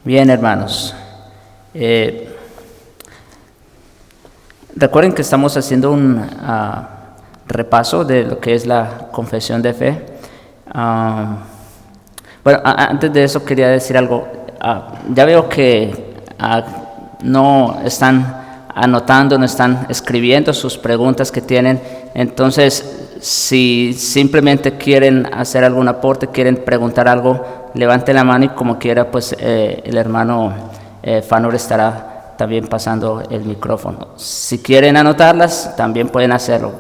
Bien, hermanos. Recuerden que estamos haciendo un repaso de lo que es la confesión de fe. Bueno, antes de eso quería decir algo. Ya veo que no están anotando, no están escribiendo sus preguntas que tienen. Entonces, si simplemente quieren hacer algún aporte, quieren preguntar algo, levanten la mano y como quiera, pues el hermano Fanor estará también pasando el micrófono. Si quieren anotarlas, también pueden hacerlo.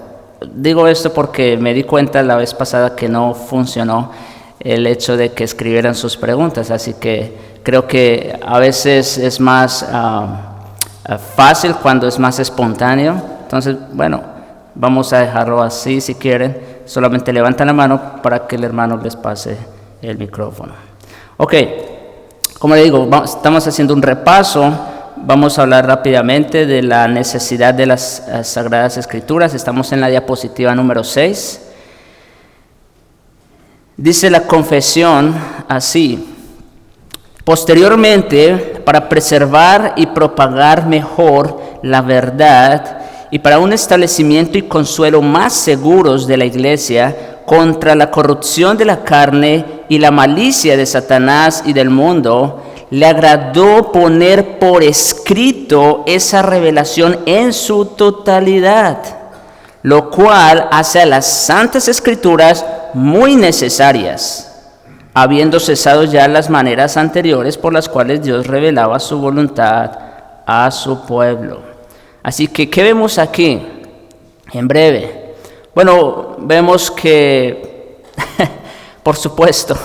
Digo esto porque me di cuenta la vez pasada que no funcionó el hecho de que escribieran sus preguntas, así que creo que a veces es más fácil cuando es más espontáneo. Entonces, bueno, vamos a dejarlo así si quieren. Solamente levantan la mano para que el hermano les pase el micrófono. Ok, como le digo, estamos haciendo un repaso. Vamos a hablar rápidamente de la necesidad de las Sagradas Escrituras. Estamos en la diapositiva número 6. Dice la confesión así: posteriormente, para preservar y propagar mejor la verdad y para un establecimiento y consuelo más seguros de la Iglesia contra la corrupción de la carne y la malicia de Satanás y del mundo, le agradó poner por escrito esa revelación en su totalidad, lo cual hace a las Santas Escrituras muy necesarias, habiendo cesado ya las maneras anteriores por las cuales Dios revelaba su voluntad a su pueblo. Así que, ¿qué vemos aquí? En breve. Bueno, vemos que, por supuesto,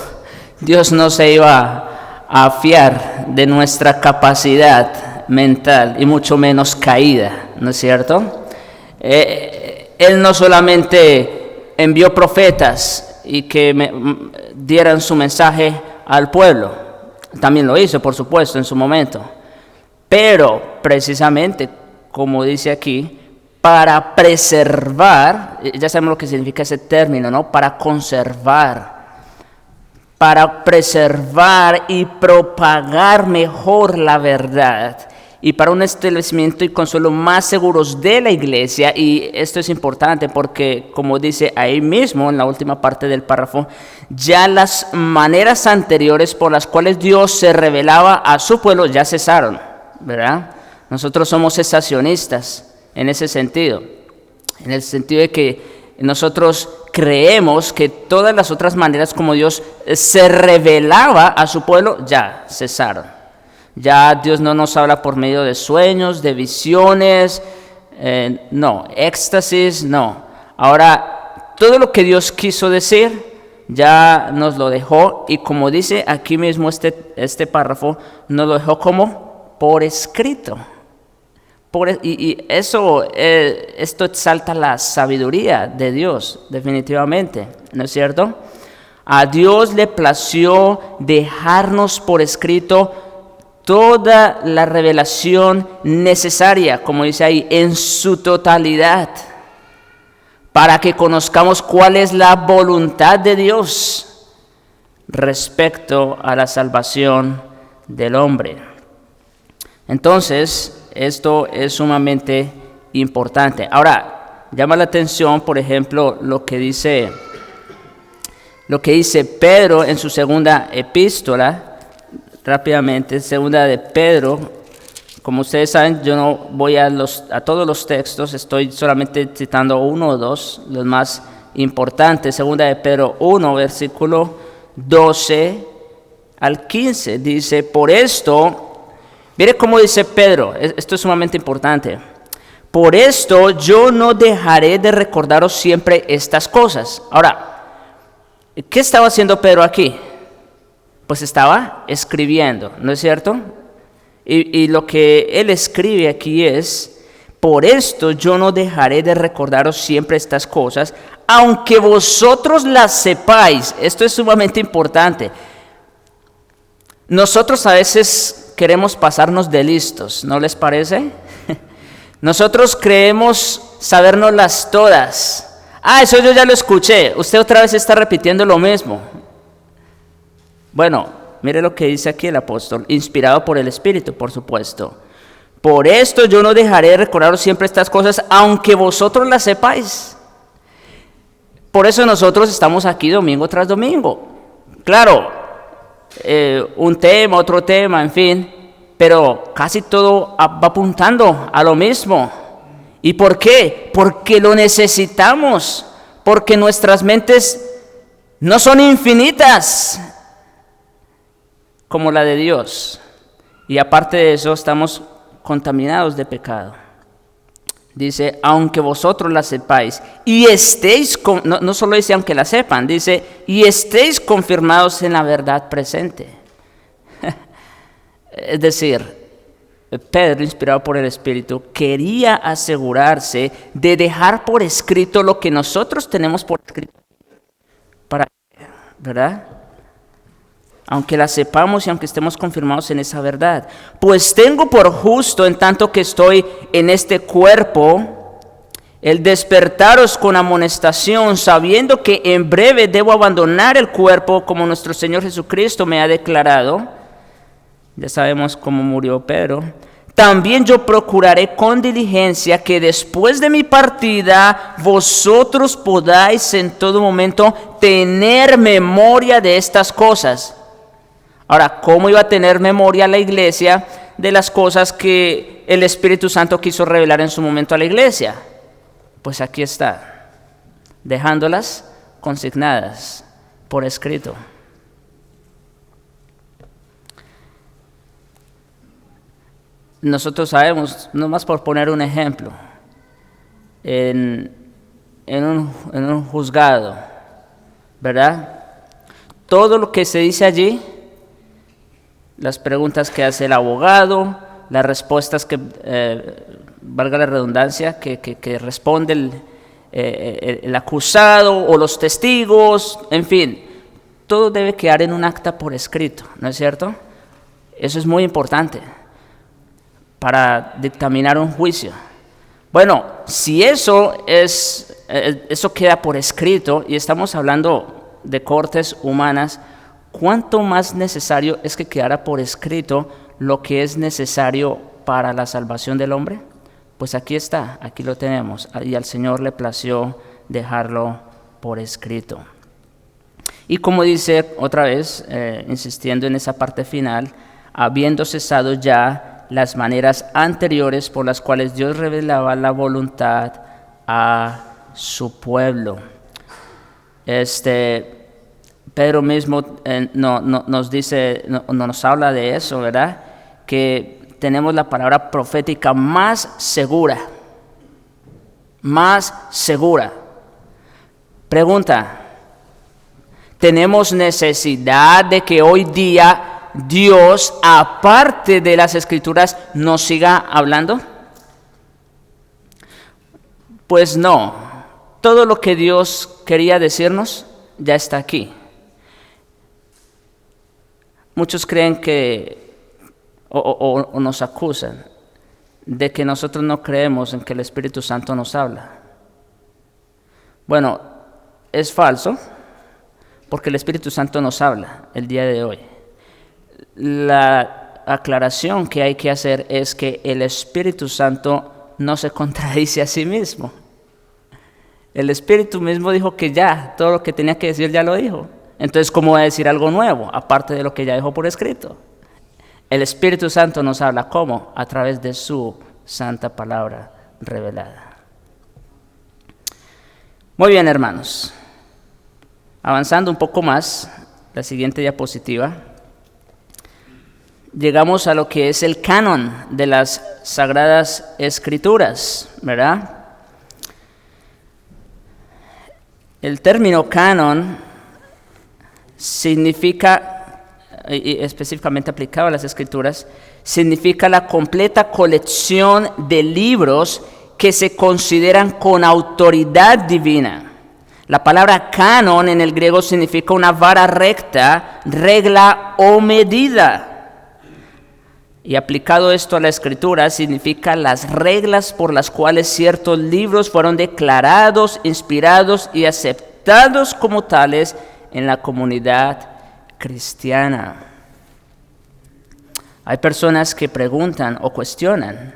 Dios no se iba a fiar de nuestra capacidad mental y mucho menos caída, ¿no es cierto? Él no solamente envió profetas y que dieran su mensaje al pueblo, también lo hizo, por supuesto, en su momento, pero precisamente, como dice aquí, para preservar, ya sabemos lo que significa ese término, ¿no? Para conservar, para preservar y propagar mejor la verdad y para un establecimiento y consuelo más seguros de la Iglesia. Y esto es importante porque, como dice ahí mismo en la última parte del párrafo, ya las maneras anteriores por las cuales Dios se revelaba a su pueblo ya cesaron, ¿verdad? Nosotros somos cesacionistas en ese sentido, en el sentido de que nosotros creemos que todas las otras maneras como Dios se revelaba a su pueblo ya cesaron. Ya Dios no nos habla por medio de sueños, de visiones, no, éxtasis, no. Ahora, todo lo que Dios quiso decir ya nos lo dejó, y como dice aquí mismo este párrafo, nos lo dejó como por escrito. Y esto exalta la sabiduría de Dios, definitivamente, ¿no es cierto? A Dios le plació dejarnos por escrito toda la revelación necesaria, como dice ahí, en su totalidad, para que conozcamos cuál es la voluntad de Dios respecto a la salvación del hombre. Entonces, esto es sumamente importante. Ahora, llama la atención, por ejemplo, lo que dice Pedro en su segunda epístola. Rápidamente, segunda de Pedro. Como ustedes saben, yo no voy a todos los textos, estoy solamente citando uno o dos, los más importantes. Segunda de Pedro 1, versículo 12 al 15, dice: por esto, mire cómo dice Pedro, esto es sumamente importante. Por esto yo no dejaré de recordaros siempre estas cosas. Ahora, ¿qué estaba haciendo Pedro aquí? Pues estaba escribiendo, ¿no es cierto? Y lo que él escribe aquí es: por esto yo no dejaré de recordaros siempre estas cosas, aunque vosotros las sepáis. Esto es sumamente importante. Nosotros a veces queremos pasarnos de listos, ¿no les parece? Nosotros creemos sabérnoslas todas. Eso yo ya lo escuché. Usted otra vez está repitiendo lo mismo. Bueno, Mire lo que dice aquí el apóstol, inspirado por el Espíritu, por supuesto. Por esto yo no dejaré de recordaros siempre estas cosas, aunque vosotros las sepáis. Por eso nosotros estamos aquí domingo tras domingo. Claro, un tema, otro tema, en fin, pero casi todo va apuntando a lo mismo. ¿Y por qué? Porque lo necesitamos, porque nuestras mentes no son infinitas como la de Dios. Y aparte de eso, estamos contaminados de pecado. Dice, aunque vosotros la sepáis, y estéis, no solo dice aunque la sepan, dice, y estéis confirmados en la verdad presente. Es decir, Pedro, inspirado por el Espíritu, quería asegurarse de dejar por escrito lo que nosotros tenemos por escrito. ¿Verdad? Aunque la sepamos y aunque estemos confirmados en esa verdad. Pues tengo por justo, en tanto que estoy en este cuerpo, el despertaros con amonestación, sabiendo que en breve debo abandonar el cuerpo como nuestro Señor Jesucristo me ha declarado. Ya sabemos cómo murió Pedro. También yo procuraré con diligencia que después de mi partida vosotros podáis en todo momento tener memoria de estas cosas. Ahora, ¿cómo iba a tener memoria la iglesia de las cosas que el Espíritu Santo quiso revelar en su momento a la iglesia? Pues aquí está, dejándolas consignadas por escrito. Nosotros sabemos, nomás por poner un ejemplo, en un juzgado, ¿verdad? Todo lo que se dice allí, las preguntas que hace el abogado, las respuestas que, valga la redundancia, que responde el acusado o los testigos, en fin, todo debe quedar en un acta por escrito, ¿no es cierto? Eso es muy importante para dictaminar un juicio. Bueno, si eso queda por escrito y estamos hablando de cortes humanas, ¿cuánto más necesario es que quedara por escrito lo que es necesario para la salvación del hombre? Pues aquí está, aquí lo tenemos, y al Señor le plació dejarlo por escrito. Y como dice otra vez, insistiendo en esa parte final, habiendo cesado ya las maneras anteriores por las cuales Dios revelaba la voluntad a su pueblo. Pedro mismo nos dice, nos habla de eso, ¿verdad? Que tenemos la palabra profética más segura. Más segura. Pregunta, ¿tenemos necesidad de que hoy día Dios, aparte de las Escrituras, nos siga hablando? Pues no. Todo lo que Dios quería decirnos ya está aquí. Muchos creen que, o nos acusan de que nosotros no creemos en que el Espíritu Santo nos habla. Bueno, es falso, porque el Espíritu Santo nos habla el día de hoy. La aclaración que hay que hacer es que el Espíritu Santo no se contradice a sí mismo. El Espíritu mismo dijo que ya, todo lo que tenía que decir ya lo dijo. Entonces, ¿cómo va a decir algo nuevo, aparte de lo que ya dejó por escrito? El Espíritu Santo nos habla, ¿cómo? A través de su santa palabra revelada. Muy bien, hermanos. Avanzando un poco más, la siguiente diapositiva. Llegamos a lo que es el canon de las Sagradas Escrituras, ¿verdad? El término canon significa, y específicamente aplicado a las Escrituras, significa la completa colección de libros que se consideran con autoridad divina. La palabra canon en el griego significa una vara recta, regla o medida. Y aplicado esto a la Escritura, significa las reglas por las cuales ciertos libros fueron declarados, inspirados y aceptados como tales en la comunidad cristiana. Hay personas que preguntan o cuestionan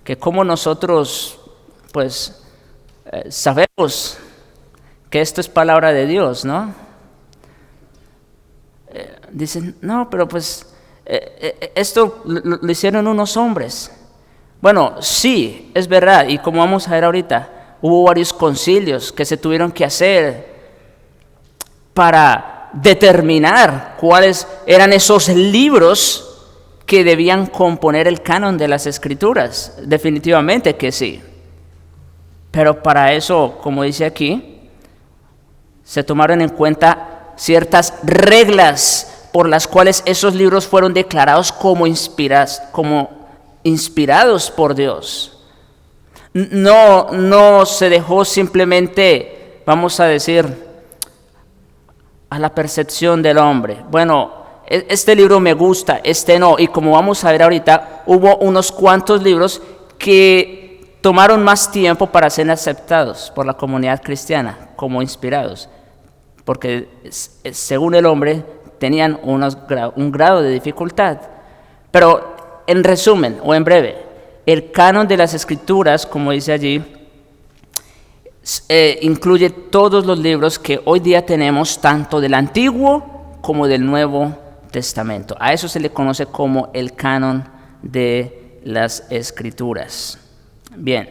que cómo nosotros, pues, sabemos que esto es palabra de Dios, ¿no? Dicen, no, pero pues, esto lo hicieron unos hombres. Bueno, sí, es verdad, y como vamos a ver ahorita, hubo varios concilios que se tuvieron que hacer para determinar cuáles eran esos libros que debían componer el canon de las Escrituras. Definitivamente que sí. Pero para eso, como dice aquí, se tomaron en cuenta ciertas reglas por las cuales esos libros fueron declarados como inspirados por Dios. No se dejó simplemente, vamos a decir, a la percepción del hombre. Bueno, este libro me gusta, este no. Y como vamos a ver ahorita, hubo unos cuantos libros que tomaron más tiempo para ser aceptados por la comunidad cristiana como inspirados, porque según el hombre tenían un grado de dificultad. Pero en resumen o en breve, el canon de las Escrituras, como dice allí, incluye todos los libros que hoy día tenemos, tanto del Antiguo como del Nuevo Testamento. A eso se le conoce como el canon de las Escrituras. Bien,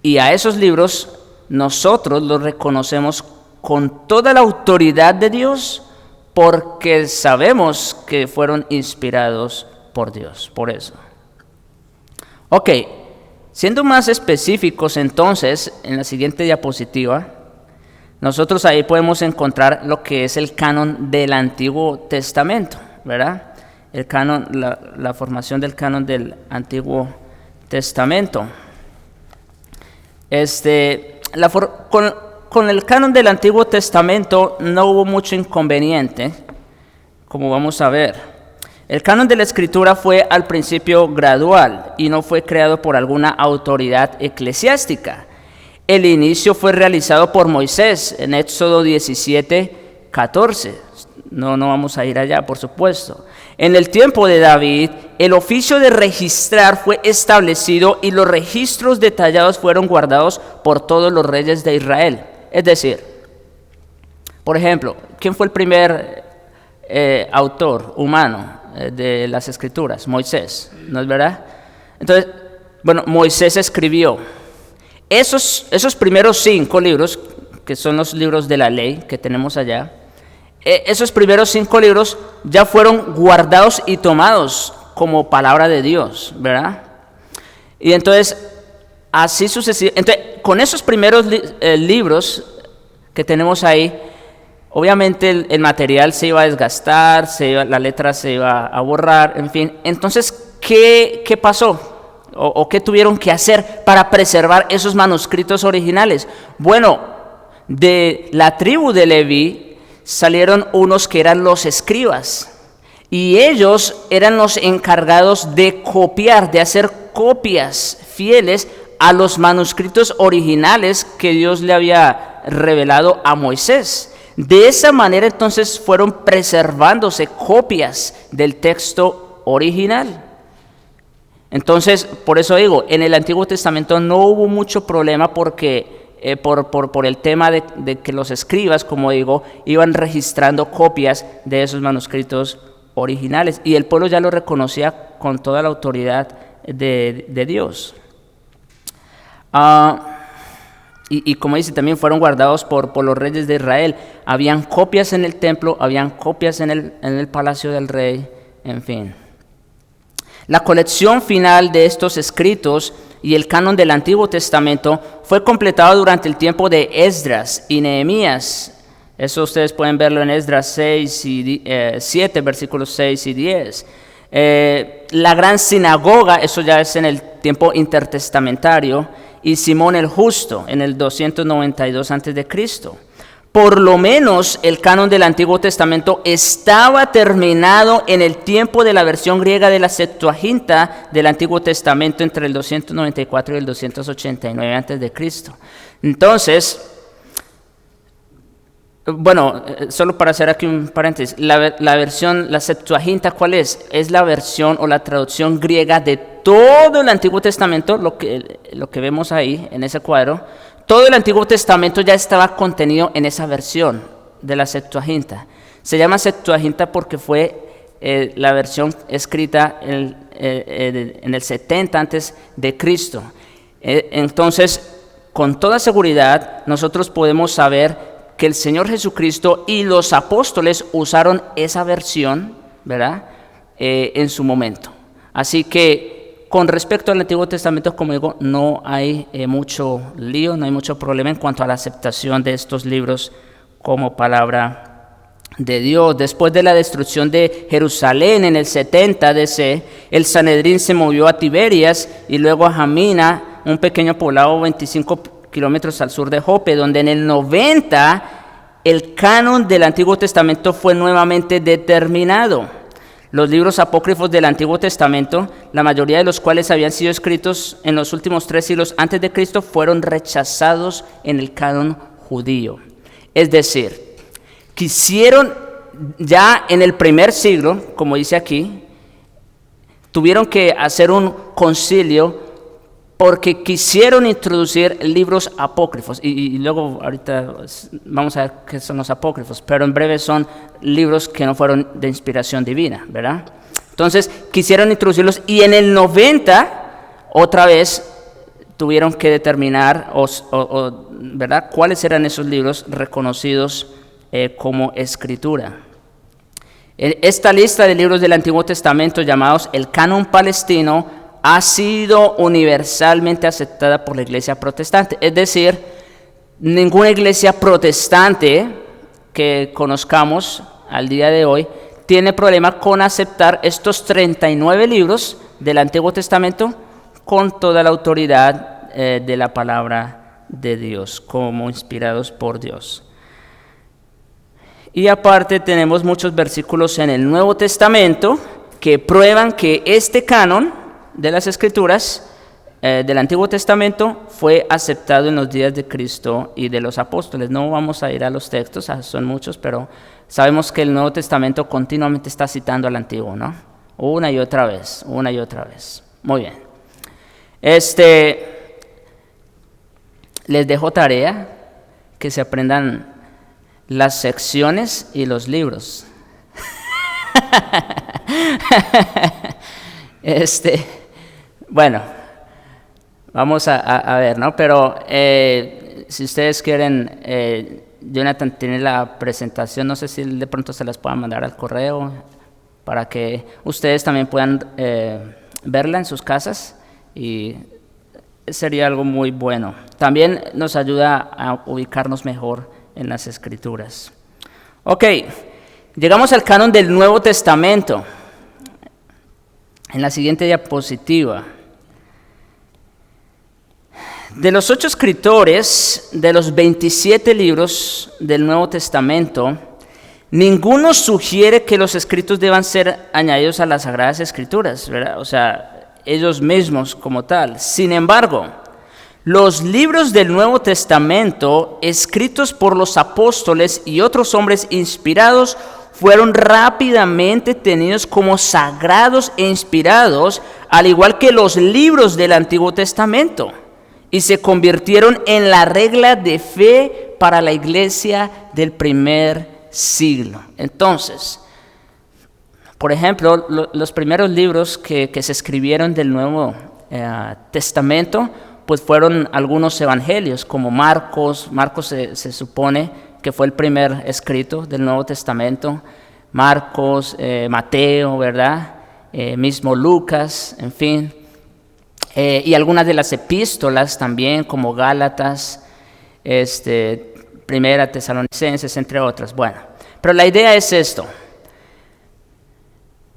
y a esos libros nosotros los reconocemos con toda la autoridad de Dios, porque sabemos que fueron inspirados por Dios, por eso. Ok, siendo más específicos entonces, en la siguiente diapositiva, nosotros ahí podemos encontrar lo que es el canon del Antiguo Testamento, ¿verdad? El canon, la formación del canon del Antiguo Testamento. Con el canon del Antiguo Testamento no hubo mucho inconveniente, como vamos a ver. El canon de la Escritura fue al principio gradual y no fue creado por alguna autoridad eclesiástica. El inicio fue realizado por Moisés en Éxodo 17:14. No vamos a ir allá, por supuesto. En el tiempo de David, el oficio de registrar fue establecido y los registros detallados fueron guardados por todos los reyes de Israel. Es decir, por ejemplo, ¿quién fue el primer autor humano de las Escrituras? Moisés, ¿no es verdad? Entonces, bueno, Moisés escribió esos primeros 5 libros, que son los libros de la ley que tenemos allá. Esos primeros 5 libros ya fueron guardados y tomados como palabra de Dios, ¿verdad? Y entonces, así sucesivamente. Entonces, con esos primeros libros que tenemos ahí, obviamente el material se iba a desgastar, la letra se iba a borrar, en fin. Entonces, ¿qué pasó? ¿O qué tuvieron que hacer para preservar esos manuscritos originales? Bueno, de la tribu de Leví salieron unos que eran los escribas, y ellos eran los encargados de copiar, de hacer copias fieles a los manuscritos originales que Dios le había revelado a Moisés. De esa manera entonces fueron preservándose copias del texto original. Entonces, por eso digo, en el Antiguo Testamento no hubo mucho problema porque por el tema de que los escribas, como digo, iban registrando copias de esos manuscritos originales, y el pueblo ya lo reconocía con toda la autoridad de Dios. Y como dice, también fueron guardados por los reyes de Israel. Habían copias en el templo, habían copias en el palacio del rey, en fin. La colección final de estos escritos y el canon del Antiguo Testamento fue completado durante el tiempo de Esdras y Nehemías. Eso ustedes pueden verlo en Esdras 7, versículos 6 y 10. La gran sinagoga, eso ya es en el tiempo intertestamentario, y Simón el Justo en el 292 a.C. Por lo menos el canon del Antiguo Testamento estaba terminado en el tiempo de la versión griega de la Septuaginta del Antiguo Testamento entre el 294 y el 289 a.C. Entonces, Bueno, solo para hacer aquí un paréntesis, la versión, la Septuaginta, ¿cuál es? Es la versión o la traducción griega de todo el Antiguo Testamento, lo que vemos ahí en ese cuadro. Todo el Antiguo Testamento ya estaba contenido en esa versión de la Septuaginta. Se llama Septuaginta porque fue la versión escrita en el 70 antes de Cristo. Entonces, con toda seguridad, nosotros podemos saber que el Señor Jesucristo y los apóstoles usaron esa versión, ¿verdad? En su momento. Así que con respecto al Antiguo Testamento, como digo, no hay mucho lío, no hay mucho problema en cuanto a la aceptación de estos libros como palabra de Dios. Después de la destrucción de Jerusalén en el 70 DC, el Sanedrín se movió a Tiberias y luego a Jamina, un pequeño poblado 25 kilómetros al sur de Jope, donde en el 90 el canon del Antiguo Testamento fue nuevamente determinado. Los libros apócrifos del Antiguo Testamento, la mayoría de los cuales habían sido escritos en los últimos 3 siglos antes de Cristo, fueron rechazados en el canon judío. Es decir, quisieron ya en el primer siglo, como dice aquí, tuvieron que hacer un concilio porque quisieron introducir libros apócrifos, y luego ahorita vamos a ver qué son los apócrifos, pero en breve son libros que no fueron de inspiración divina, ¿verdad? Entonces quisieron introducirlos y en el 90 otra vez tuvieron que determinar, ¿verdad?, cuáles eran esos libros reconocidos como escritura. Esta lista de libros del Antiguo Testamento llamados el canon palestino ha sido universalmente aceptada por la iglesia protestante. Es decir, ninguna iglesia protestante que conozcamos al día de hoy tiene problema con aceptar estos 39 libros del Antiguo Testamento con toda la autoridad de la palabra de Dios, como inspirados por Dios. Y aparte tenemos muchos versículos en el Nuevo Testamento que prueban que este canon de las Escrituras del Antiguo Testamento fue aceptado en los días de Cristo y de los apóstoles. No vamos a ir a los textos, son muchos, pero sabemos que el Nuevo Testamento continuamente está citando al Antiguo, ¿no? Una y otra vez, una y otra vez. Muy bien. Les dejo tarea que se aprendan las secciones y los libros. Bueno, vamos a ver, ¿no? Pero si ustedes quieren, Jonathan tiene la presentación, no sé si de pronto se las puedan mandar al correo para que ustedes también puedan verla en sus casas y sería algo muy bueno. También nos ayuda a ubicarnos mejor en las Escrituras. Ok, llegamos al canon del Nuevo Testamento. En la siguiente diapositiva. De los 8 escritores de los 27 libros del Nuevo Testamento, ninguno sugiere que los escritos deban ser añadidos a las Sagradas Escrituras, ¿verdad? O sea, ellos mismos como tal. Sin embargo, los libros del Nuevo Testamento, escritos por los apóstoles y otros hombres inspirados, fueron rápidamente tenidos como sagrados e inspirados, al igual que los libros del Antiguo Testamento, y se convirtieron en la regla de fe para la iglesia del primer siglo. Entonces, por ejemplo, los primeros libros que se escribieron del Nuevo Testamento, pues fueron algunos evangelios, como Marcos. Marcos se supone que fue el primer escrito del Nuevo Testamento, Marcos, Mateo, ¿verdad? Mismo Lucas, en fin, y algunas de las epístolas también, como Gálatas, Primera Tesalonicenses, entre otras. Bueno, pero la idea es esto.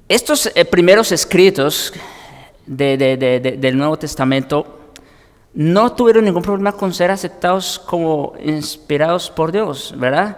Estos primeros escritos del Nuevo Testamento no tuvieron ningún problema con ser aceptados como inspirados por Dios, ¿verdad?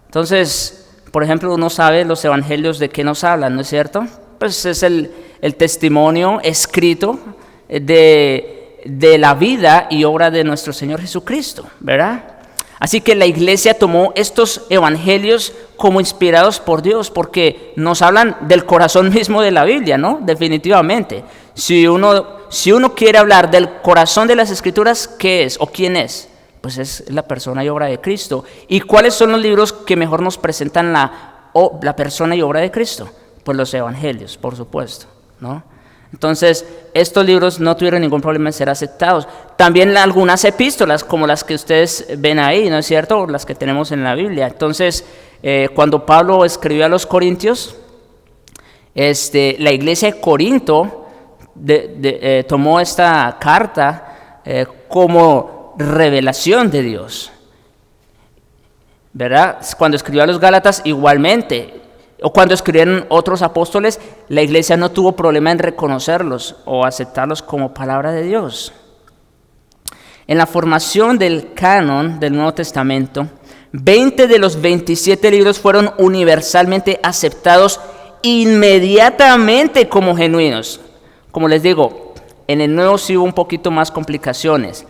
Entonces, por ejemplo, uno sabe los evangelios de qué nos hablan, ¿no es cierto? Pues es el testimonio escrito de la vida y obra de nuestro Señor Jesucristo, ¿verdad? Así que la iglesia tomó estos evangelios como inspirados por Dios, porque nos hablan del corazón mismo de la Biblia, ¿no? Definitivamente. Si uno quiere hablar del corazón de las Escrituras, ¿qué es o quién es? Pues es la persona y obra de Cristo. ¿Y cuáles son los libros que mejor nos presentan la persona y obra de Cristo? Pues los evangelios, por supuesto, ¿no? Entonces, estos libros no tuvieron ningún problema en ser aceptados. También algunas epístolas, como las que ustedes ven ahí, ¿no es cierto? Las que tenemos en la Biblia. Entonces, cuando Pablo escribió a los Corintios, la iglesia de Corinto tomó esta carta como revelación de Dios, ¿verdad? Cuando escribió a los Gálatas, igualmente. O cuando escribieron otros apóstoles, la iglesia no tuvo problema en reconocerlos o aceptarlos como palabra de Dios. En la formación del canon del Nuevo Testamento, 20 de los 27 libros fueron universalmente aceptados inmediatamente como genuinos. Como les digo, en el Nuevo sí hubo un poquito más complicaciones.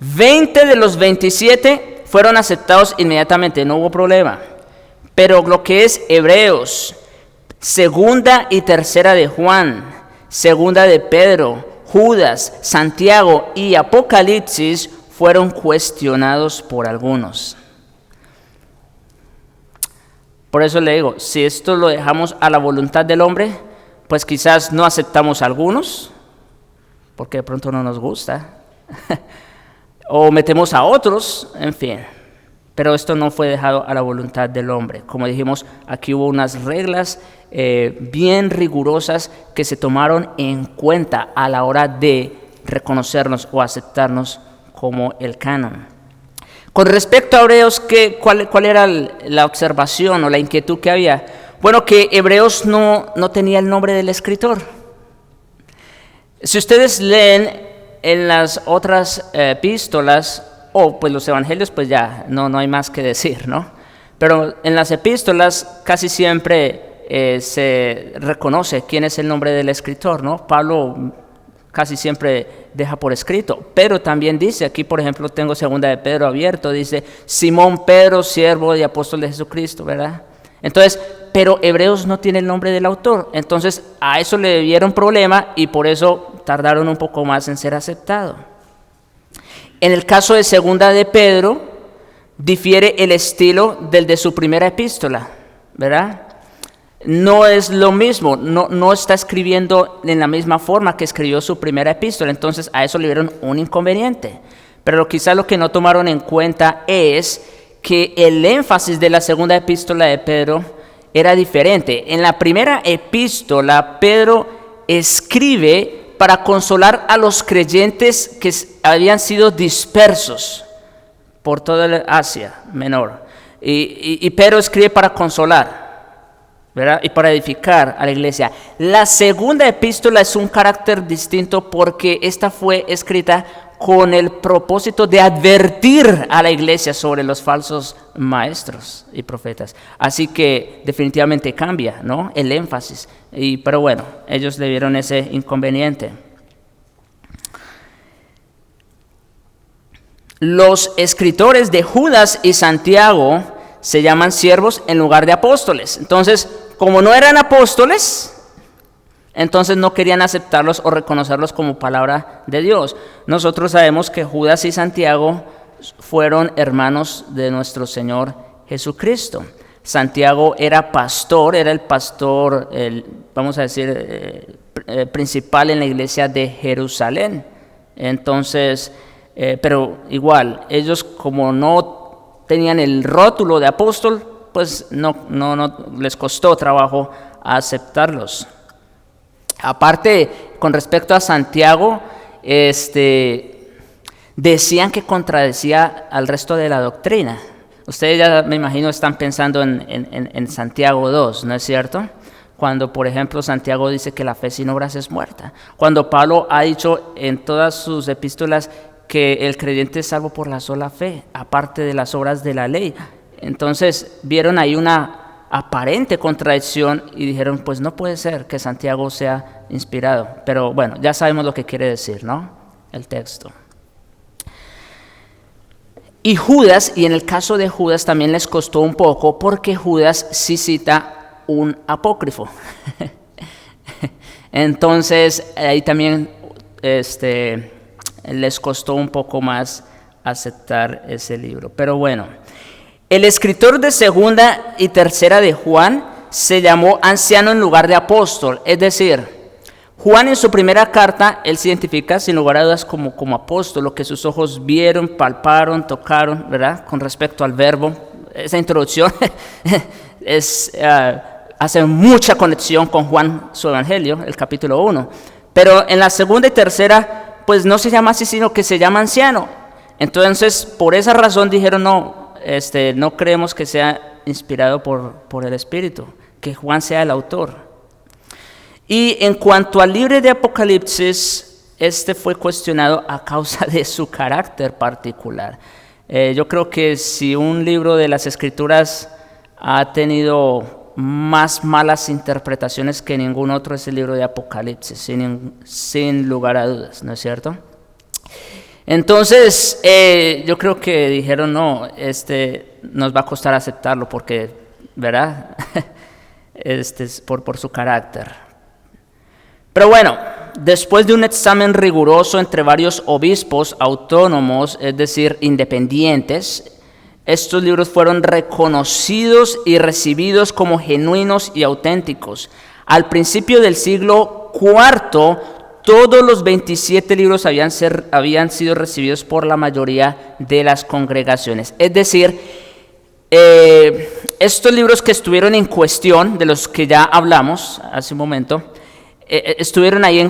20 de los 27 fueron aceptados inmediatamente, no hubo problema. Pero lo que es Hebreos, segunda y tercera de Juan, segunda de Pedro, Judas, Santiago y Apocalipsis fueron cuestionados por algunos. Por eso le digo, si esto lo dejamos a la voluntad del hombre, pues quizás no aceptamos algunos, porque de pronto no nos gusta, o metemos a otros, en fin. Pero esto no fue dejado a la voluntad del hombre. Como dijimos, aquí hubo unas reglas bien rigurosas que se tomaron en cuenta a la hora de reconocernos o aceptarnos como el canon. Con respecto a Hebreos, ¿cuál era la observación o la inquietud que había? Bueno, que Hebreos no tenía el nombre del escritor. Si ustedes leen en las otras epístolas, pues los evangelios, pues ya no hay más que decir, ¿no? Pero en las epístolas casi siempre se reconoce quién es el nombre del escritor, ¿no? Pablo casi siempre deja por escrito, pero también dice, aquí por ejemplo tengo segunda de Pedro abierto, dice Simón Pedro, siervo y apóstol de Jesucristo, ¿verdad? Entonces, pero Hebreos no tiene el nombre del autor, entonces a eso le dieron problema y por eso tardaron un poco más en ser aceptado. En el caso de segunda de Pedro, difiere el estilo del de su primera epístola, ¿verdad? No es lo mismo, no está escribiendo en la misma forma que escribió su primera epístola, entonces a eso le dieron un inconveniente. Pero quizás lo que no tomaron en cuenta es que el énfasis de la segunda epístola de Pedro era diferente. En la primera epístola, Pedro escribe para consolar a los creyentes que habían sido dispersos por toda Asia Menor. Y Pedro escribe para consolar, ¿verdad? Y para edificar a la iglesia. La segunda epístola es un carácter distinto porque esta fue escrita con el propósito de advertir a la iglesia sobre los falsos maestros y profetas. Así que definitivamente cambia, ¿no? El énfasis. Pero bueno, ellos le vieron ese inconveniente. Los escritores de Judas y Santiago se llaman siervos en lugar de apóstoles. Entonces, como no eran apóstoles, entonces no querían aceptarlos o reconocerlos como palabra de Dios. Nosotros sabemos que Judas y Santiago fueron hermanos de nuestro Señor Jesucristo. Santiago era pastor, era el pastor, vamos a decir, principal en la iglesia de Jerusalén. Entonces, pero igual, ellos como no tenían el rótulo de apóstol, pues no les costó trabajo aceptarlos. Aparte, con respecto a Santiago, decían que contradecía al resto de la doctrina. Ustedes ya me imagino están pensando en Santiago 2, ¿no es cierto? Cuando, por ejemplo, Santiago dice que la fe sin obras es muerta. Cuando Pablo ha dicho en todas sus epístolas que el creyente es salvo por la sola fe, aparte de las obras de la ley. Entonces, vieron ahí una aparente contradicción y dijeron, pues no puede ser que Santiago sea inspirado. Pero bueno, ya sabemos lo que quiere decir, ¿no? El texto. Y Judas, y en el caso de Judas también les costó un poco porque Judas sí cita un apócrifo. Entonces ahí también les costó un poco más aceptar ese libro. Pero bueno, el escritor de segunda y tercera de Juan se llamó anciano en lugar de apóstol, es decir, Juan en su primera carta, él se identifica sin lugar a dudas como apóstol, lo que sus ojos vieron, palparon, tocaron, ¿verdad? Con respecto al verbo. Esa introducción hace mucha conexión con Juan, su evangelio, el capítulo 1. Pero en la segunda y tercera, pues no se llama así, sino que se llama anciano. Entonces, por esa razón dijeron, no creemos que sea inspirado por el Espíritu, que Juan sea el autor. Y en cuanto al libro de Apocalipsis, fue cuestionado a causa de su carácter particular. Yo creo que si un libro de las Escrituras ha tenido más malas interpretaciones que ningún otro, es el libro de Apocalipsis, sin lugar a dudas, ¿no es cierto? Entonces, yo creo que dijeron, no, nos va a costar aceptarlo porque, ¿verdad? Por su carácter. Pero bueno, después de un examen riguroso entre varios obispos autónomos, es decir, independientes, estos libros fueron reconocidos y recibidos como genuinos y auténticos. Al principio del siglo IV, todos los 27 libros habían sido recibidos por la mayoría de las congregaciones. Es decir, estos libros que estuvieron en cuestión, de los que ya hablamos hace un momento, estuvieron ahí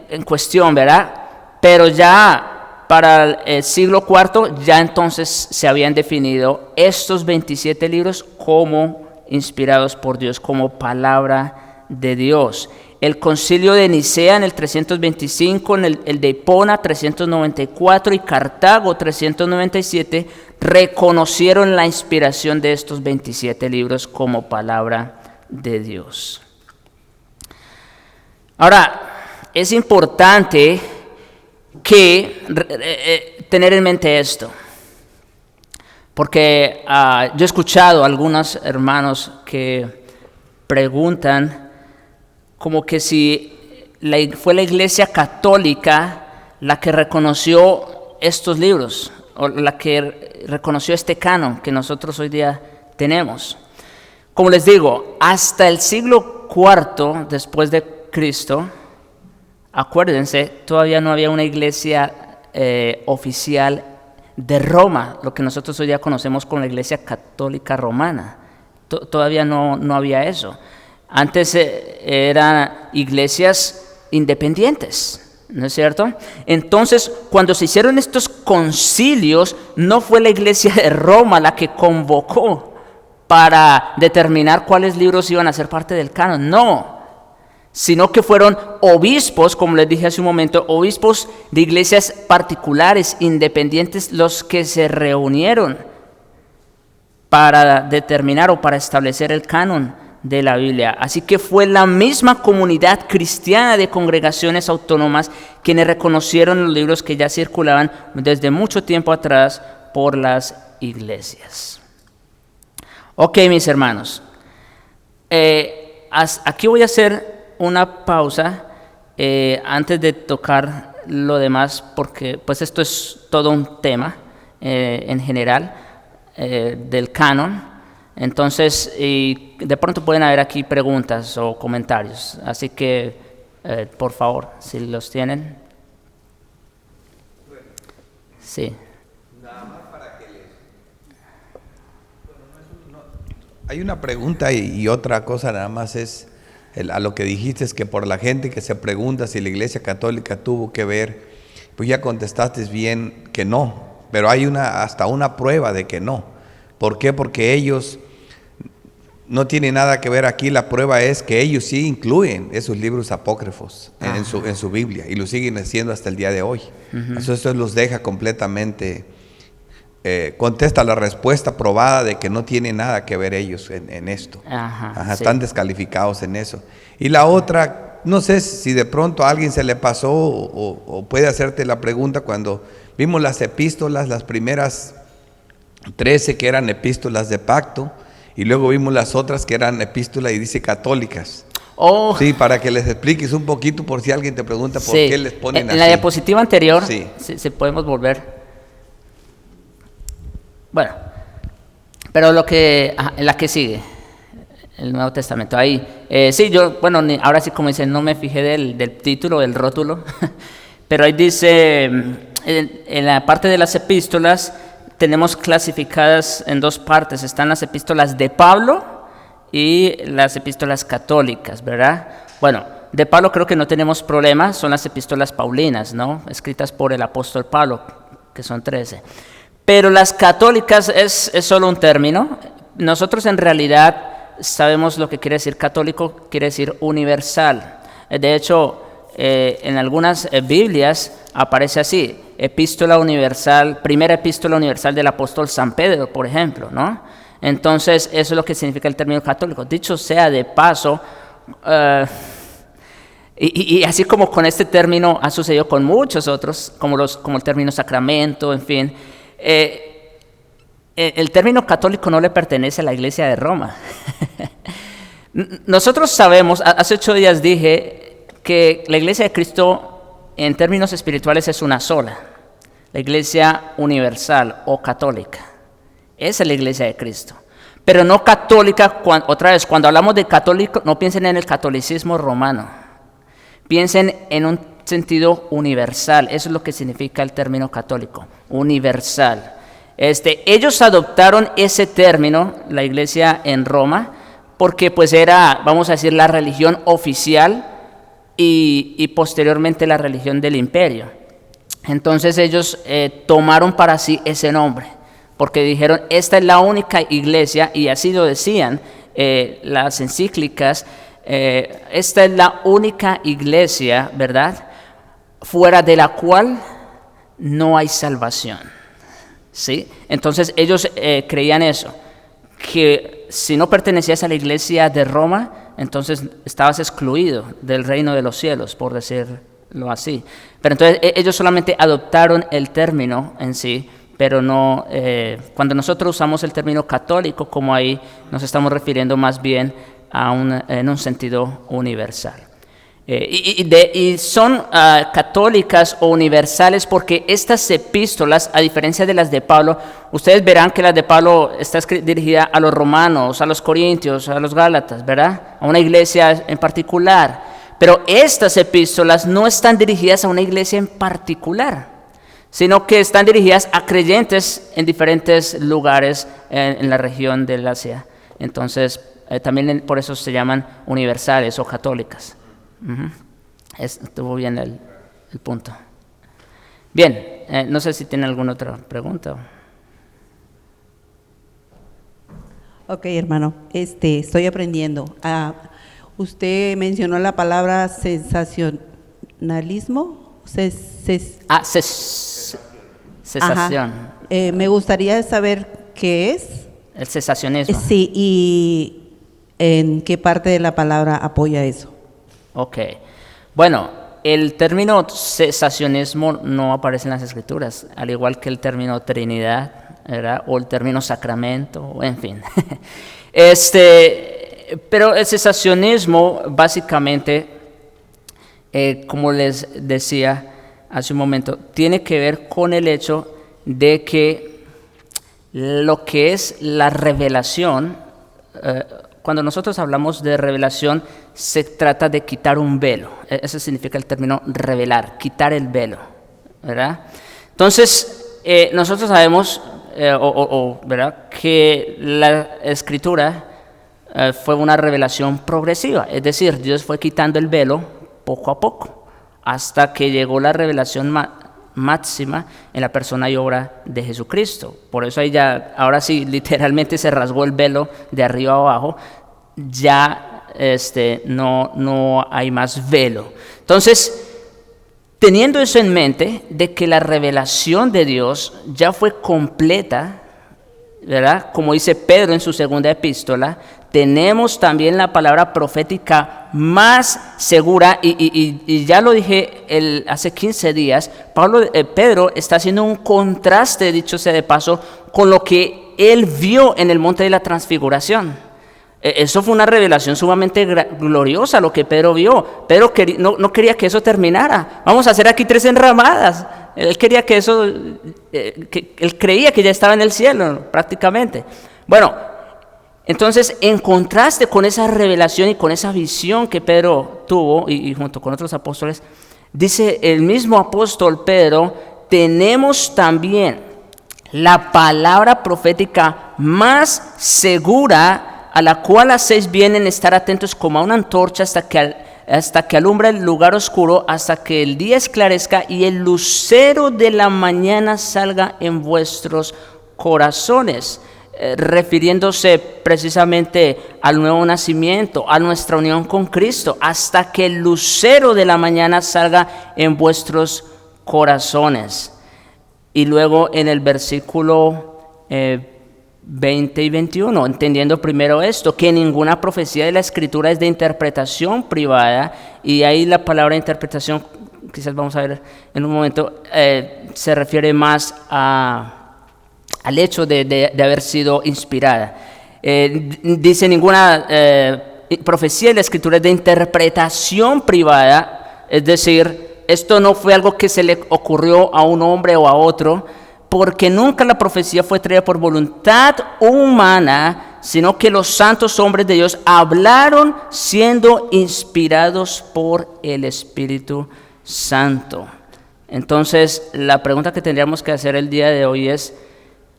en cuestión, ¿verdad? Pero ya para el siglo IV, ya entonces se habían definido estos 27 libros como inspirados por Dios, como palabra de Dios. El concilio de Nicea en el 325, el de Hipona 394 y Cartago 397 reconocieron la inspiración de estos 27 libros como palabra de Dios. Ahora, es importante tener en mente esto, porque yo he escuchado a algunos hermanos que preguntan como que si fue la Iglesia Católica la que reconoció estos libros, o la que reconoció este canon que nosotros hoy día tenemos. Como les digo, hasta el siglo IV después de Cristo, acuérdense, todavía no había una iglesia oficial de Roma, lo que nosotros hoy día conocemos como la Iglesia Católica Romana. Todavía no había eso. Antes eran iglesias independientes, ¿no es cierto? Entonces, cuando se hicieron estos concilios, no fue la Iglesia de Roma la que convocó para determinar cuáles libros iban a ser parte del canon, no, sino que fueron obispos, como les dije hace un momento, obispos de iglesias particulares, independientes, los que se reunieron para determinar o para establecer el canon de la Biblia. Así que fue la misma comunidad cristiana de congregaciones autónomas quienes reconocieron los libros que ya circulaban desde mucho tiempo atrás por las iglesias. Ok, mis hermanos, aquí voy a hacer una pausa antes de tocar lo demás, porque pues esto es todo un tema en general del canon. Entonces, de pronto pueden haber aquí preguntas o comentarios, así que por favor, si los tienen. Sí. Nada más para que hay una pregunta y otra cosa nada más es a lo que dijiste, es que por la gente que se pregunta si la Iglesia Católica tuvo que ver, pues ya contestaste bien que no, pero hay hasta una prueba de que no. ¿Por qué? Porque ellos no tienen nada que ver aquí. La prueba es que ellos sí incluyen esos libros apócrifos en su Biblia y lo siguen haciendo hasta el día de hoy. Eso los deja completamente, contesta la respuesta probada de que no tiene nada que ver ellos en esto. Sí. Están descalificados en eso. Y la otra, no sé si de pronto a alguien se le pasó o puede hacerte la pregunta, cuando vimos las epístolas, las primeras 13 que eran epístolas de pacto, y luego vimos las otras que eran epístolas y dice católicas. Oh, Sí, para que les expliques un poquito por si alguien te pregunta por sí. qué les ponen En así. la diapositiva anterior, Sí. si podemos volver. Bueno, pero en la que sigue, el Nuevo Testamento, ahí. Sí, yo, bueno, ahora sí como dicen, no me fijé del título, del rótulo, pero ahí dice, en la parte de las epístolas, tenemos clasificadas en dos partes. Están las epístolas de Pablo y las epístolas católicas, ¿verdad? Bueno, de Pablo creo que no tenemos problema, son las epístolas paulinas, ¿no? Escritas por el apóstol Pablo, que son 13. Pero las católicas es solo un término. Nosotros en realidad sabemos lo que quiere decir católico, quiere decir universal. De hecho, en algunas Biblias aparece así, epístola universal, primera epístola universal del apóstol San Pedro, por ejemplo, ¿no? Entonces, eso es lo que significa el término católico. Dicho sea de paso, y así como con este término ha sucedido con muchos otros, como el término sacramento, en fin, el término católico no le pertenece a la Iglesia de Roma. Nosotros sabemos, hace 8 días dije que la Iglesia de Cristo en términos espirituales es una sola, la Iglesia universal o católica. Esa es la Iglesia de Cristo. Pero no católica, otra vez, cuando hablamos de católico, no piensen en el catolicismo romano. Piensen en un sentido universal. Eso es lo que significa el término católico, universal. Ellos adoptaron ese término, la Iglesia en Roma, porque pues era, vamos a decir, la religión oficial y posteriormente la religión del imperio. Entonces ellos tomaron para sí ese nombre, porque dijeron, esta es la única iglesia, y así lo decían las encíclicas, esta es la única iglesia, ¿verdad?, fuera de la cual no hay salvación, ¿sí? Entonces ellos creían eso, que si no pertenecías a la iglesia de Roma, entonces estabas excluido del reino de los cielos, por decirlo así. Pero entonces ellos solamente adoptaron el término en sí, pero no, cuando nosotros usamos el término católico, como ahí nos estamos refiriendo más bien en un sentido universal. Y son católicas o universales porque estas epístolas, a diferencia de las de Pablo, ustedes verán que las de Pablo está dirigida a los romanos, a los corintios, a los gálatas, ¿verdad?, a una iglesia en particular. Pero estas epístolas no están dirigidas a una iglesia en particular, sino que están dirigidas a creyentes en diferentes lugares en la región del Asia. Entonces, también por eso se llaman universales o católicas. Estuvo bien el punto. Bien, no sé si tiene alguna otra pregunta. Ok, hermano, estoy aprendiendo. Usted mencionó la palabra sensacionalismo. Cesación. Me gustaría saber qué es. El cesacionismo. Sí, y en qué parte de la palabra apoya eso. Ok. Bueno, el término cesacionismo no aparece en las Escrituras, al igual que el término Trinidad, ¿verdad?, o el término sacramento, en fin. Pero el cesacionismo, básicamente, como les decía hace un momento, tiene que ver con el hecho de que lo que es la revelación, cuando nosotros hablamos de revelación, se trata de quitar un velo. Eso significa el término revelar, quitar el velo, ¿verdad? Entonces, nosotros sabemos, ¿verdad?, que la Escritura fue una revelación progresiva, es decir, Dios fue quitando el velo poco a poco, hasta que llegó la revelación máxima en la persona y obra de Jesucristo. Por eso ahora sí, literalmente se rasgó el velo de arriba a abajo, ya no hay más velo. Entonces, teniendo eso en mente, de que la revelación de Dios ya fue completa, ¿verdad?, como dice Pedro en su segunda epístola, tenemos también la palabra profética más segura, y ya lo dije hace 15 días, Pedro está haciendo un contraste, dicho sea de paso, con lo que él vio en el monte de la transfiguración. Eso fue una revelación sumamente gloriosa, lo que Pedro vio. Pedro no quería que eso terminara. Vamos a hacer aquí 3 enramadas. Él quería que eso, él creía que ya estaba en el cielo, prácticamente. Bueno, entonces, en contraste con esa revelación y con esa visión que Pedro tuvo, y junto con otros apóstoles, dice el mismo apóstol Pedro, tenemos también la palabra profética más segura, a la cual hacéis bien en estar atentos como a una antorcha hasta que alumbra el lugar oscuro, hasta que el día esclarezca y el lucero de la mañana salga en vuestros corazones. Refiriéndose precisamente al nuevo nacimiento, a nuestra unión con Cristo, hasta que el lucero de la mañana salga en vuestros corazones. Y luego en el versículo 20 y 21, entendiendo primero esto, que ninguna profecía de la Escritura es de interpretación privada, y ahí la palabra interpretación, quizás vamos a ver en un momento, se refiere más al hecho de haber sido inspirada. Dice ninguna profecía de la Escritura es de interpretación privada, es decir, esto no fue algo que se le ocurrió a un hombre o a otro, porque nunca la profecía fue traída por voluntad humana, sino que los santos hombres de Dios hablaron siendo inspirados por el Espíritu Santo. Entonces, la pregunta que tendríamos que hacer el día de hoy es,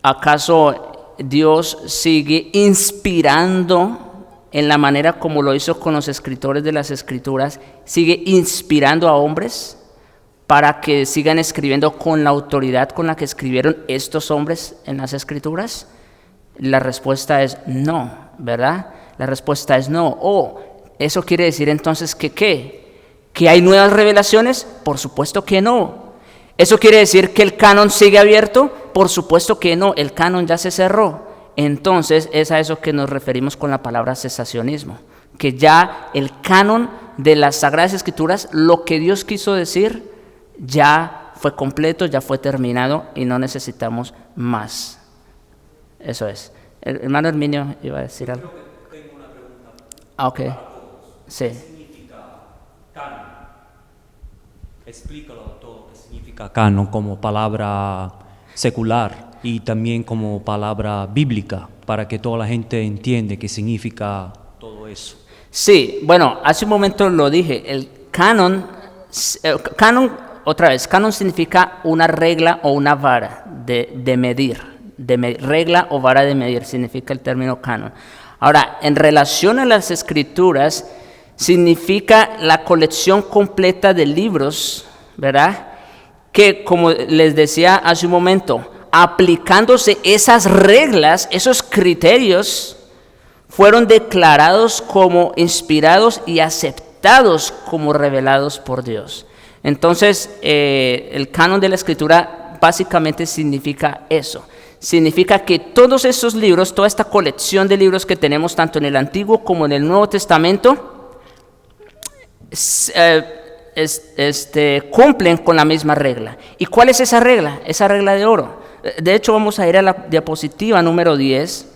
¿acaso Dios sigue inspirando en la manera como lo hizo con los escritores de las Escrituras? ¿Sigue inspirando a hombres para que sigan escribiendo con la autoridad con la que escribieron estos hombres en las Escrituras? La respuesta es no, ¿verdad? La respuesta es no. ¿Eso quiere decir entonces que qué? ¿Que hay nuevas revelaciones? Por supuesto que no. ¿Eso quiere decir que el canon sigue abierto? Por supuesto que no, el canon ya se cerró. Entonces es a eso que nos referimos con la palabra cesacionismo, que ya el canon de las Sagradas Escrituras, lo que Dios quiso decir, ya fue completo, ya fue terminado y no necesitamos más. Eso es. El hermano Herminio iba a decir algo. Tengo una pregunta. Ok. Sí. ¿Qué significa canon? Explícalo todo. ¿Qué significa canon como palabra secular y también como palabra bíblica, para que toda la gente entienda qué significa todo eso? Sí, bueno, hace un momento lo dije. El canon, otra vez, canon significa una regla o una vara de medir. Regla o vara de medir significa el término canon. Ahora, en relación a las Escrituras, significa la colección completa de libros, ¿verdad? Que, como les decía hace un momento, aplicándose esas reglas, esos criterios, fueron declarados como inspirados y aceptados como revelados por Dios. Entonces, el canon de la Escritura básicamente significa eso. Significa que todos esos libros, toda esta colección de libros que tenemos tanto en el Antiguo como en el Nuevo Testamento, cumplen con la misma regla. ¿Y cuál es esa regla? Esa regla de oro. De hecho, vamos a ir a la diapositiva número 10.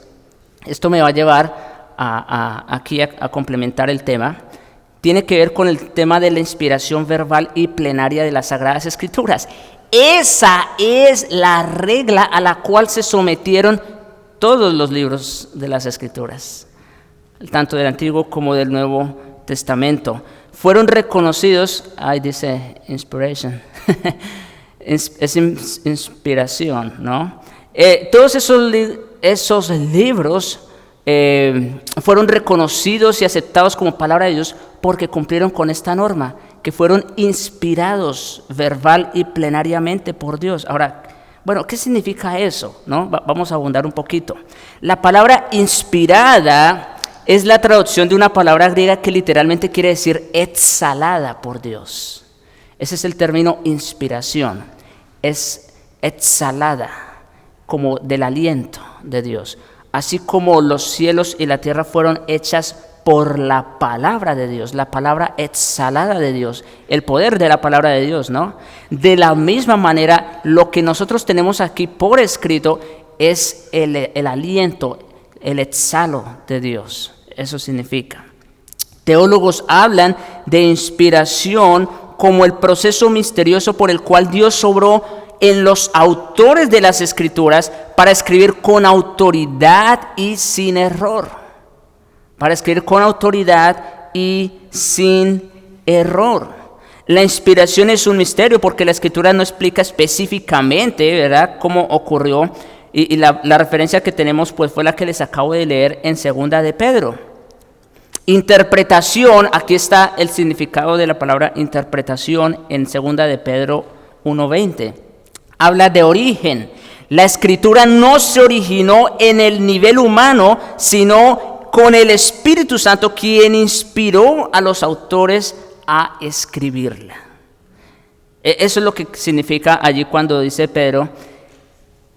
Esto me va a llevar aquí a complementar el tema. Tiene que ver con el tema de la inspiración verbal y plenaria de las Sagradas Escrituras. Esa es la regla a la cual se sometieron todos los libros de las Escrituras, tanto del Antiguo como del Nuevo Testamento. Fueron reconocidos, ahí dice inspiration, es inspiración, ¿no? Todos esos libros fueron reconocidos y aceptados como palabra de Dios porque cumplieron con esta norma, que fueron inspirados verbal y plenariamente por Dios. Ahora, bueno, ¿qué significa eso? ¿No? Vamos a abundar un poquito. La palabra inspirada es la traducción de una palabra griega que literalmente quiere decir exhalada por Dios. Ese es el término inspiración. Es exhalada, como del aliento de Dios. así como los cielos y la tierra fueron hechas por la palabra de Dios, la palabra exhalada de Dios, el poder de la palabra de Dios, ¿no? De la misma manera, lo que nosotros tenemos aquí por escrito es el aliento, el exhalo de Dios. Eso significa. Teólogos hablan de inspiración como el proceso misterioso por el cual Dios obró en los autores de las Escrituras para escribir con autoridad y sin error. Para escribir con autoridad y sin error. La inspiración es un misterio porque la Escritura no explica específicamente, ¿verdad?, cómo ocurrió. Y la referencia que tenemos pues fue la que les acabo de leer en Segunda de Pedro. Interpretación, aquí está el significado de la palabra interpretación en Segunda de Pedro 1:20. Habla de origen. La Escritura no se originó en el nivel humano, sino con el Espíritu Santo, quien inspiró a los autores a escribirla. Eso es lo que significa allí cuando dice Pedro,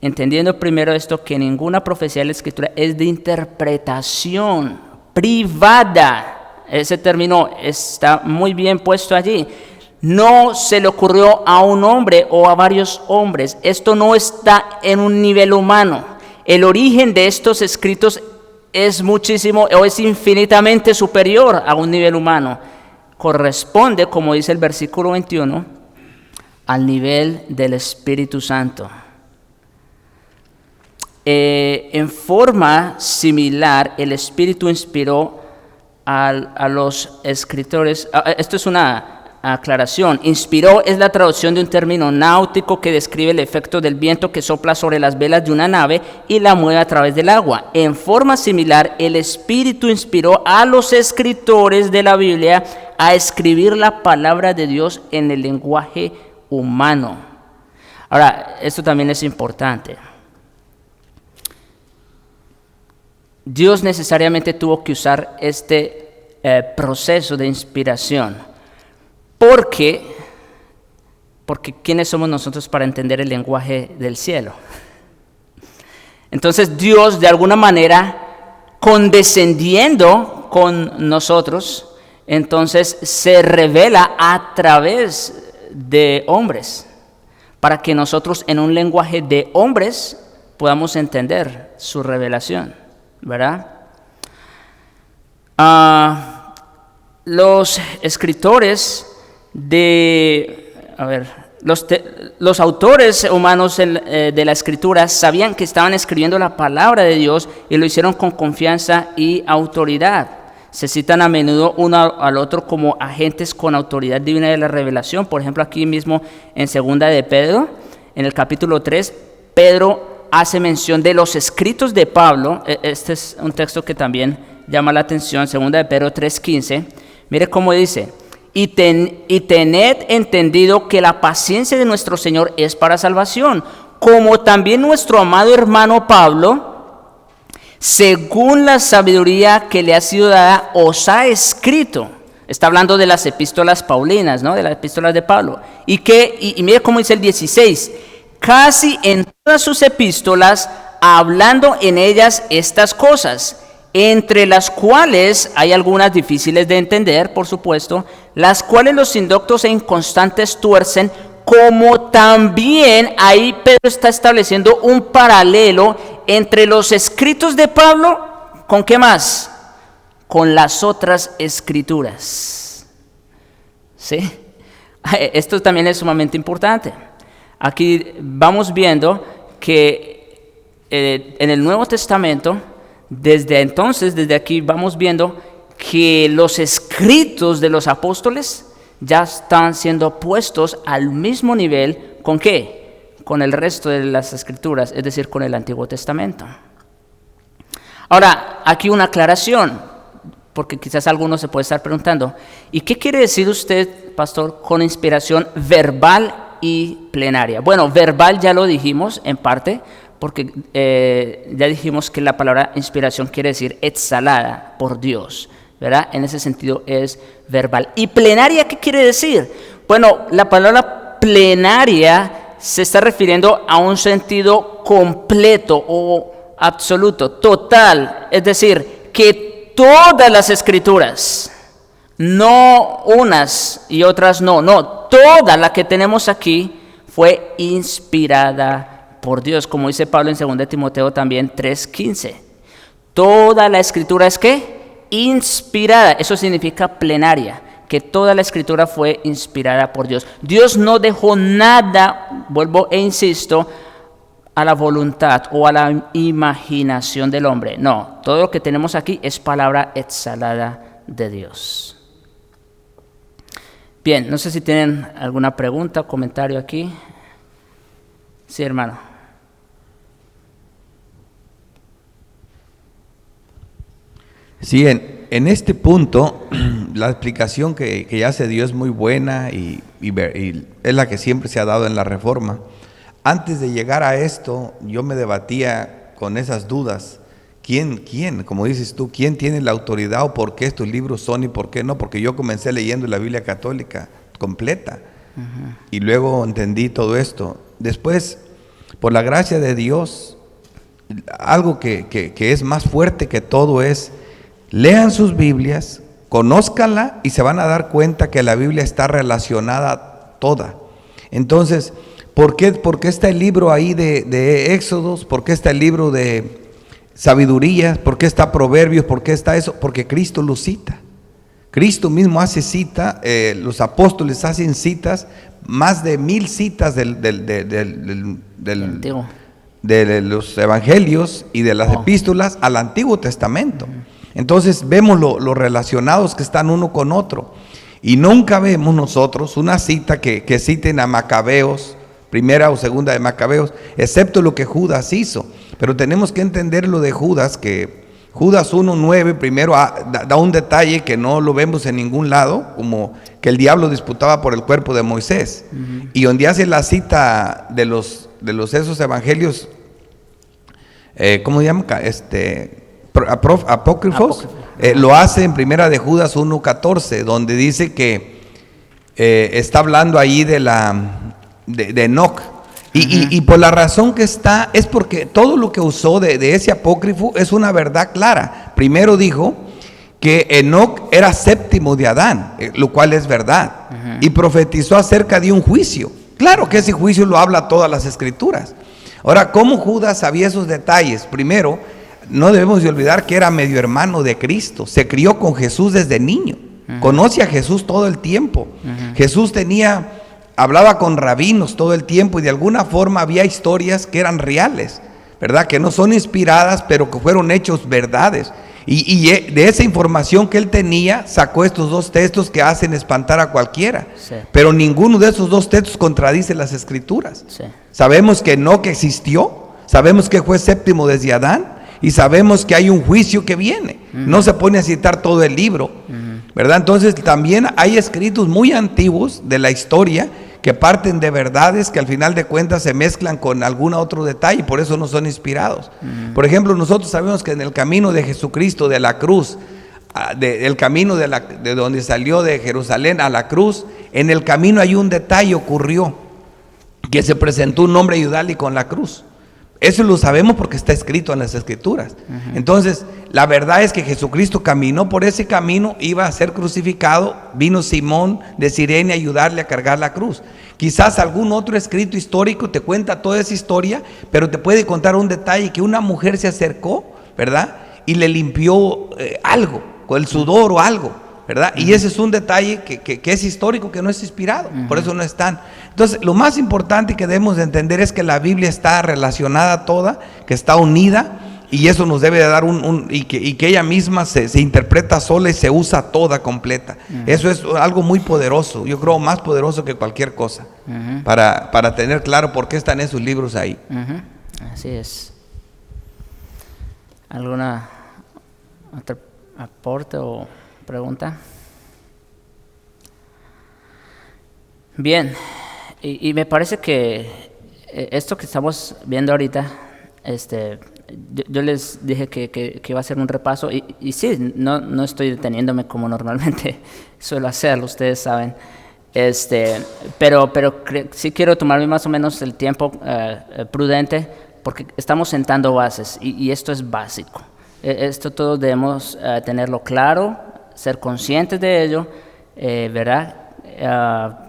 entendiendo primero esto, que ninguna profecía de la Escritura es de interpretación privada. Ese término está muy bien puesto allí. No se le ocurrió a un hombre o a varios hombres. Esto no está en un nivel humano. El origen de estos escritos es muchísimo o es infinitamente superior a un nivel humano. Corresponde, como dice el versículo 21, al nivel del Espíritu Santo. En forma similar, el Espíritu inspiró a los escritores. Esto es una aclaración. Inspiró es la traducción de un término náutico que describe el efecto del viento que sopla sobre las velas de una nave y la mueve a través del agua. En forma similar, el Espíritu inspiró a los escritores de la Biblia a escribir la palabra de Dios en el lenguaje humano. Ahora, esto también es importante. Dios necesariamente tuvo que usar este proceso de inspiración. Porque ¿quiénes somos nosotros para entender el lenguaje del cielo? Entonces Dios, de alguna manera, condescendiendo con nosotros, entonces se revela a través de hombres, para que nosotros en un lenguaje de hombres podamos entender su revelación, ¿verdad? Los escritores los autores humanos de la Escritura sabían que estaban escribiendo la palabra de Dios y lo hicieron con confianza y autoridad. Se citan a menudo uno al otro como agentes con autoridad divina de la revelación. Por ejemplo, aquí mismo en Segunda de Pedro, en el capítulo 3, Pedro hace mención de los escritos de Pablo. Este es un texto que también llama la atención, Segunda de Pedro 3:15. Mire cómo dice: Y tened entendido que la paciencia de nuestro Señor es para salvación, como también nuestro amado hermano Pablo, según la sabiduría que le ha sido dada, os ha escrito. Está hablando de las epístolas paulinas, ¿no? De las epístolas de Pablo. Y mire cómo dice el 16: casi en todas sus epístolas, hablando en ellas estas cosas, entre las cuales hay algunas difíciles de entender, por supuesto, las cuales los indoctos e inconstantes tuercen, como también ahí Pedro está estableciendo un paralelo entre los escritos de Pablo, ¿con qué más? Con las otras escrituras. ¿Sí? Esto también es sumamente importante. Aquí vamos viendo que en el Nuevo Testamento, desde aquí vamos viendo que los escritos de los apóstoles ya están siendo puestos al mismo nivel, ¿con qué? Con el resto de las escrituras, es decir, con el Antiguo Testamento. Ahora, aquí una aclaración, porque quizás alguno se puede estar preguntando, ¿y qué quiere decir usted, pastor, con inspiración verbal y plenaria? Bueno, verbal ya lo dijimos en parte, porque ya dijimos que la palabra inspiración quiere decir exhalada por Dios, ¿verdad? En ese sentido es verbal. ¿Y plenaria qué quiere decir? Bueno, la palabra plenaria se está refiriendo a un sentido completo o absoluto, total, es decir, que todas las escrituras, no unas y otras no, toda la que tenemos aquí fue inspirada por Dios, como dice Pablo en 2 Timoteo también 3:15. Toda la escritura es ¿qué? Inspirada, eso significa plenaria, que toda la escritura fue inspirada por Dios. Dios no dejó nada, vuelvo e insisto, a la voluntad o a la imaginación del hombre. No, todo lo que tenemos aquí es palabra exhalada de Dios. Bien, no sé si tienen alguna pregunta o comentario aquí. Sí, hermano. Sí, en este punto, la explicación que hace Dios es muy buena y es la que siempre se ha dado en la Reforma. Antes de llegar a esto, yo me debatía con esas dudas. ¿Quién, como dices tú, quién tiene la autoridad o por qué estos libros son y por qué no? Porque yo comencé leyendo la Biblia católica completa y luego entendí todo esto. Después, por la gracia de Dios, algo que es más fuerte que todo es: lean sus Biblias, conózcanla y se van a dar cuenta que la Biblia está relacionada toda. Entonces, ¿por qué está el libro ahí de Éxodos? ¿Por qué está el libro de Sabiduría? ¿Por qué está Proverbios? ¿Por qué está eso? Porque Cristo lo cita. Cristo mismo hace cita, los apóstoles hacen citas, más de 1000 citas de los evangelios y de las epístolas al Antiguo Testamento. Entonces vemos lo relacionados que están uno con otro. Y nunca vemos nosotros una cita que citen a Macabeos, primera o segunda de Macabeos, excepto lo que Judas hizo. Pero tenemos que entender lo de Judas, que Judas 1:9 primero da un detalle que no lo vemos en ningún lado, como que el diablo disputaba por el cuerpo de Moisés. Y donde hace la cita de esos evangelios, ¿cómo se llama? Apócrifos, lo hace en primera de Judas 1:14, donde dice que está hablando ahí de Enoc. Y por la razón que está, es porque todo lo que usó de ese apócrifo es una verdad clara. Primero dijo que Enoc era séptimo de Adán, lo cual es verdad, y profetizó acerca de un juicio. Claro que ese juicio lo habla todas las escrituras. Ahora, ¿cómo Judas sabía esos detalles? Primero, no debemos de olvidar que era medio hermano de Cristo, se crió con Jesús desde niño, conoce a Jesús todo el tiempo. Jesús hablaba con rabinos todo el tiempo y de alguna forma había historias que eran reales, ¿verdad? Que no son inspiradas, pero que fueron hechos verdades. Y de esa información que él tenía, sacó estos 2 textos que hacen espantar a cualquiera. Sí. Pero ninguno de esos 2 textos contradice las escrituras. Sí. Sabemos que Enoc existió, sabemos que fue séptimo desde Adán, y sabemos que hay un juicio que viene. No se pone a citar todo el libro, ¿verdad? Entonces también hay escritos muy antiguos de la historia que parten de verdades que al final de cuentas se mezclan con algún otro detalle, por eso no son inspirados. Por ejemplo, nosotros sabemos que en el camino de Jesucristo, de la cruz, el camino de donde salió de Jerusalén a la cruz, en el camino hay un detalle, ocurrió, que se presentó un hombre iudálico en la cruz. Eso lo sabemos porque está escrito en las escrituras. Entonces, la verdad es que Jesucristo caminó por ese camino, iba a ser crucificado, vino Simón de Cirene a ayudarle a cargar la cruz. Quizás algún otro escrito histórico te cuenta toda esa historia, pero te puede contar un detalle, que una mujer se acercó, ¿verdad? Y le limpió algo, con el sudor o algo, ¿verdad? Y ese es un detalle que es histórico, que no es inspirado, por eso no están. Entonces, lo más importante que debemos de entender es que la Biblia está relacionada toda, que está unida, y eso nos debe de dar y que ella misma se interpreta sola y se usa toda completa. Eso es algo muy poderoso, yo creo más poderoso que cualquier cosa, para tener claro por qué están esos libros ahí. Así es. ¿Alguna otra aporte o pregunta? Bien, y me parece que esto que estamos viendo ahorita, yo les dije que iba a ser un repaso, y sí, no estoy deteniéndome como normalmente suelo hacerlo, ustedes saben, pero sí quiero tomarme más o menos el tiempo prudente, porque estamos sentando bases y esto es básico. Esto todos debemos tenerlo claro, ser conscientes de ello, ¿verdad?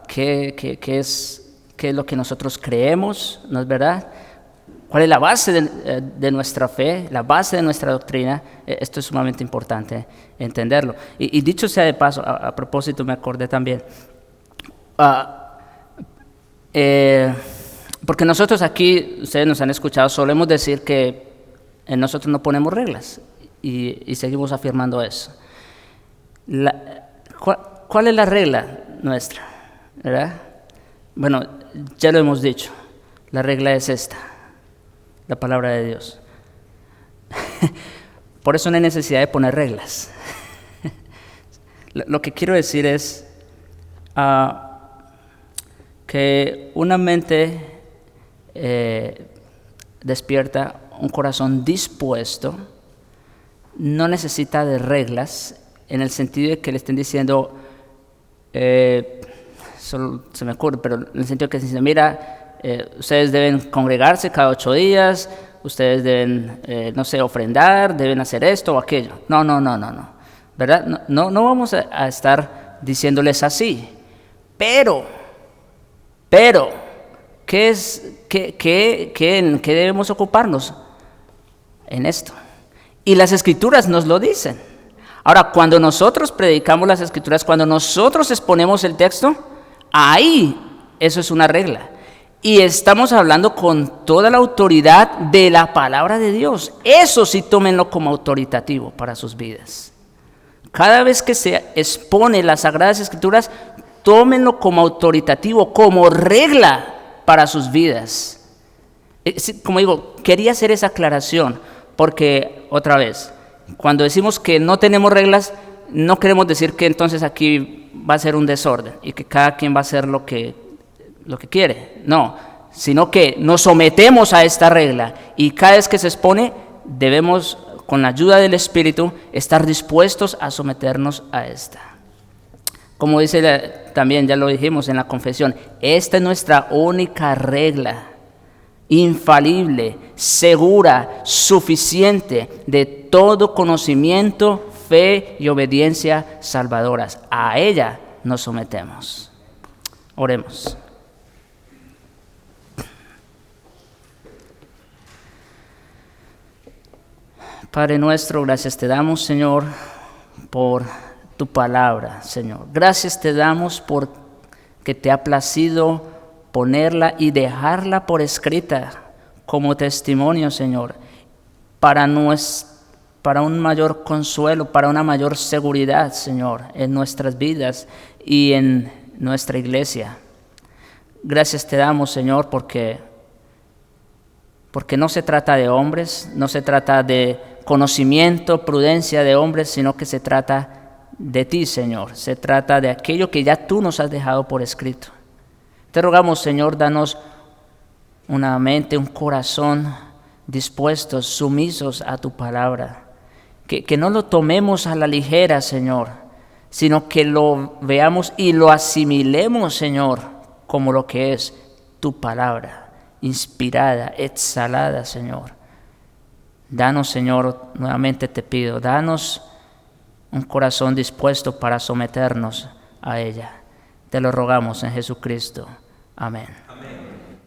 ¿Qué es lo que nosotros creemos? ¿No es verdad? ¿Cuál es la base de nuestra fe, la base de nuestra doctrina? Esto es sumamente importante entenderlo. Y dicho sea de paso, a propósito me acordé también, porque nosotros aquí, ustedes nos han escuchado, solemos decir que nosotros no ponemos reglas y seguimos afirmando eso. ¿Cuál es la regla nuestra? ¿Verdad? Bueno, ya lo hemos dicho, la regla es esta. La palabra de Dios. Por eso no hay necesidad de poner reglas. Lo que quiero decir es que una mente despierta, un corazón dispuesto, no necesita de reglas en el sentido de que le estén diciendo, solo se me ocurre, pero en el sentido de que dicen, mira, ustedes deben congregarse cada 8 días, ustedes deben, no sé, ofrendar, deben hacer esto o aquello. No, ¿verdad? No vamos a estar diciéndoles así. Pero, ¿qué debemos ocuparnos? En esto. Y las Escrituras nos lo dicen. Ahora, cuando nosotros predicamos las Escrituras, cuando nosotros exponemos el texto, ahí eso es una regla. Y estamos hablando con toda la autoridad de la palabra de Dios. Eso sí, tómenlo como autoritativo para sus vidas. Cada vez que se expone las Sagradas Escrituras, tómenlo como autoritativo, como regla para sus vidas. Como digo, quería hacer esa aclaración, porque otra vez, cuando decimos que no tenemos reglas, no queremos decir que entonces aquí va a ser un desorden y que cada quien va a hacer lo que quiere, no, sino que nos sometemos a esta regla y cada vez que se expone debemos, con la ayuda del Espíritu, estar dispuestos a someternos a esta. Como dice también, ya lo dijimos en la confesión, esta es nuestra única regla, infalible, segura, suficiente, de todo conocimiento, fe y obediencia salvadoras. A ella nos sometemos. Oremos. Padre nuestro, gracias te damos, Señor, por tu palabra, Señor. Gracias te damos por que te ha placido ponerla y dejarla por escrita como testimonio, Señor, para un mayor consuelo, para una mayor seguridad, Señor, en nuestras vidas y en nuestra iglesia. Gracias te damos, Señor, porque no se trata de hombres, no se trata de conocimiento, prudencia de hombres, sino que se trata de ti, Señor. Se trata de aquello que ya tú nos has dejado por escrito. Te rogamos, Señor, danos una mente, un corazón dispuestos, sumisos a tu palabra. Que no lo tomemos a la ligera, Señor, sino que lo veamos y lo asimilemos, Señor, como lo que es tu palabra, inspirada, exhalada, Señor. Danos, Señor, nuevamente te pido, danos un corazón dispuesto para someternos a ella. Te lo rogamos en Jesucristo. Amén.